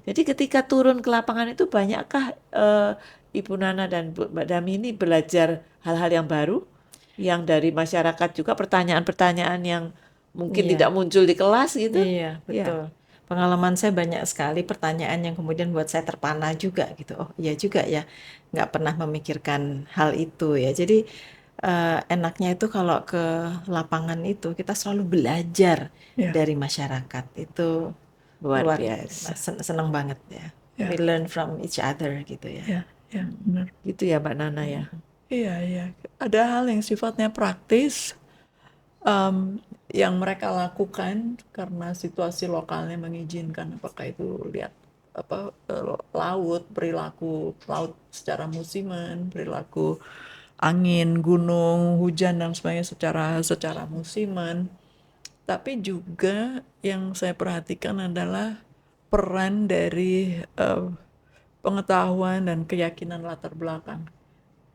Jadi ketika turun ke lapangan itu banyakkah Ibu Nana dan Mbak Dami ini belajar hal-hal yang baru, yang dari masyarakat juga pertanyaan-pertanyaan yang mungkin tidak Iya, muncul di kelas gitu? iya, Ya, betul. Pengalaman saya banyak sekali pertanyaan yang kemudian buat saya terpana juga gitu. Oh iya juga ya, nggak pernah memikirkan hal itu ya. Jadi enaknya itu kalau ke lapangan itu kita selalu belajar Ya, dari masyarakat. Itu luar luar biasa. seneng banget ya. We ya, learn from each other gitu ya. ya, ya, benar. Gitu ya Mbak Nana ya. Iya, iya. Ada hal yang sifatnya praktis, yang mereka lakukan karena situasi lokalnya mengizinkan. Apakah itu lihat laut, perilaku laut secara musiman, perilaku angin, gunung, hujan dan sebagainya secara musiman. Tapi juga yang saya perhatikan adalah peran dari pengetahuan dan keyakinan latar belakang.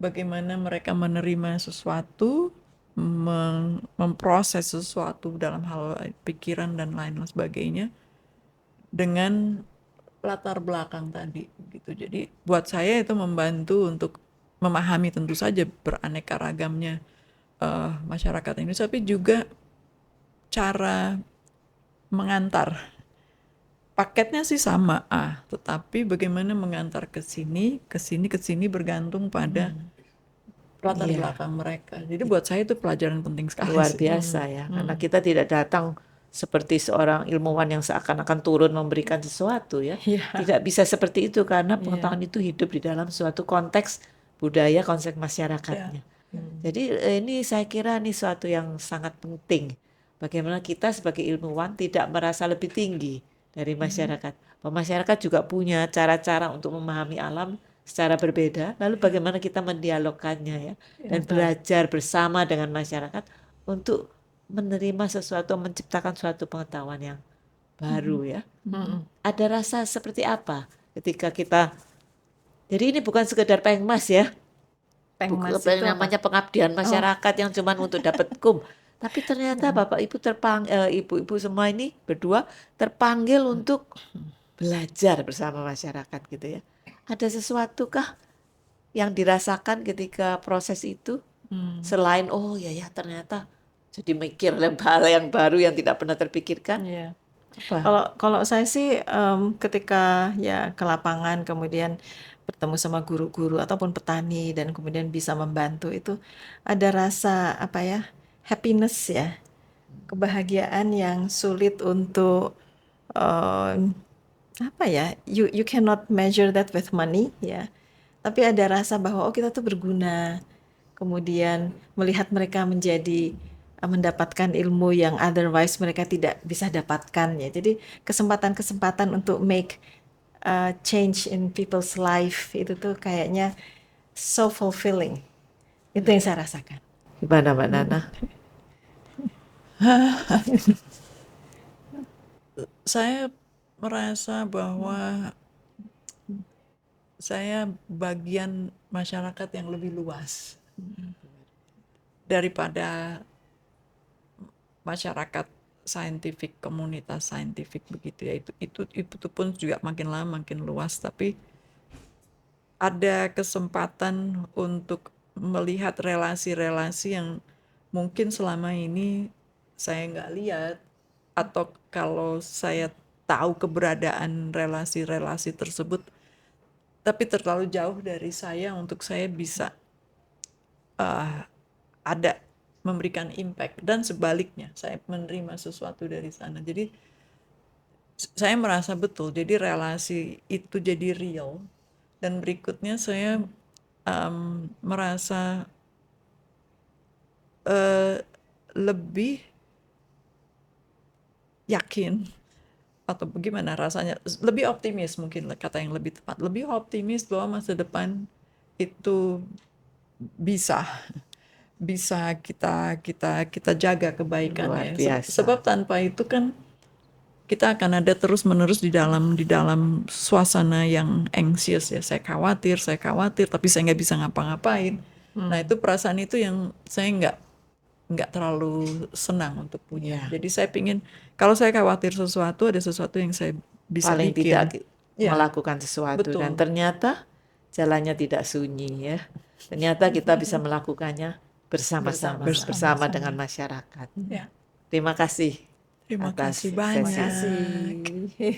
Bagaimana mereka menerima sesuatu, memproses sesuatu dalam hal pikiran dan lain sebagainya dengan latar belakang tadi gitu. Jadi buat saya itu membantu untuk memahami tentu saja beraneka ragamnya masyarakat ini, tapi juga cara mengantar. Paketnya sih sama tetapi bagaimana mengantar ke sini, ke sini, ke sini bergantung pada latar Iya, belakang mereka. Jadi buat saya itu pelajaran penting sekali luar sih. biasa ya. Karena kita tidak datang seperti seorang ilmuwan yang seakan-akan turun memberikan sesuatu ya. Iya, Tidak bisa seperti itu karena iya. pengetahuan itu hidup di dalam suatu konteks budaya, konteks Ya, masyarakatnya. Jadi ini saya kira ini suatu yang sangat penting. Bagaimana kita sebagai ilmuwan tidak merasa lebih tinggi dari masyarakat. Masyarakat juga punya cara-cara untuk memahami alam secara berbeda. Lalu bagaimana kita mendialogkannya ya dan Betul. belajar bersama dengan masyarakat untuk menerima sesuatu, menciptakan suatu pengetahuan yang baru ya. Ada rasa seperti apa ketika kita, jadi ini bukan sekedar pengmas ya, bukan Pengmas itu apa? namanya pengabdian Oh, masyarakat yang cuman untuk dapat tapi ternyata Bapak Ibu ibu-ibu semua ini berdua terpanggil untuk belajar bersama masyarakat gitu ya. Ada sesuatu kah yang dirasakan ketika proses itu selain oh ya ya ternyata jadi mikir hal yang baru yang tidak pernah terpikirkan iya. apa? Kalau kalau saya sih ketika ya ke lapangan kemudian bertemu sama guru-guru ataupun petani dan kemudian bisa membantu itu ada rasa apa ya happiness ya kebahagiaan yang sulit untuk em, apa ya you cannot measure that with money ya tapi ada rasa bahwa oh kita tuh berguna kemudian melihat mereka menjadi mendapatkan ilmu yang otherwise mereka tidak bisa dapatkan ya. Jadi kesempatan-kesempatan untuk make change in people's life itu tuh kayaknya so fulfilling. Itu yang saya rasakan. Gimana Mbak Nana? saya merasa bahwa saya bagian masyarakat yang lebih luas daripada masyarakat saintifik, komunitas saintifik begitu ya. Itu pun juga makin lama makin luas, tapi ada kesempatan untuk melihat relasi-relasi yang mungkin selama ini saya nggak lihat, atau kalau saya tahu keberadaan relasi-relasi tersebut tapi terlalu jauh dari saya untuk saya bisa ada memberikan impact, dan sebaliknya saya menerima sesuatu dari sana. Jadi saya merasa betul jadi relasi itu jadi real, dan berikutnya saya merasa lebih yakin, atau bagaimana rasanya, lebih optimis, mungkin kata yang lebih tepat, lebih optimis bahwa masa depan itu bisa bisa kita kita kita jaga Luar kebaikannya. biasa. Sebab tanpa itu kan kita akan ada terus menerus di dalam suasana yang anxious ya. Saya khawatir, tapi saya nggak bisa ngapa-ngapain. Nah itu perasaan itu yang saya nggak terlalu senang untuk punya. Ya, Jadi saya pingin, kalau saya khawatir sesuatu, ada sesuatu yang saya bisa paling tidak bikin. Ya, melakukan sesuatu dan betul. ternyata jalannya tidak sunyi ya. Ternyata kita bisa melakukannya bersama-sama bersama dengan Bersama-sama. masyarakat. Ya, Terima kasih terima atas kasih Terima sesi ini. banyak. kasih.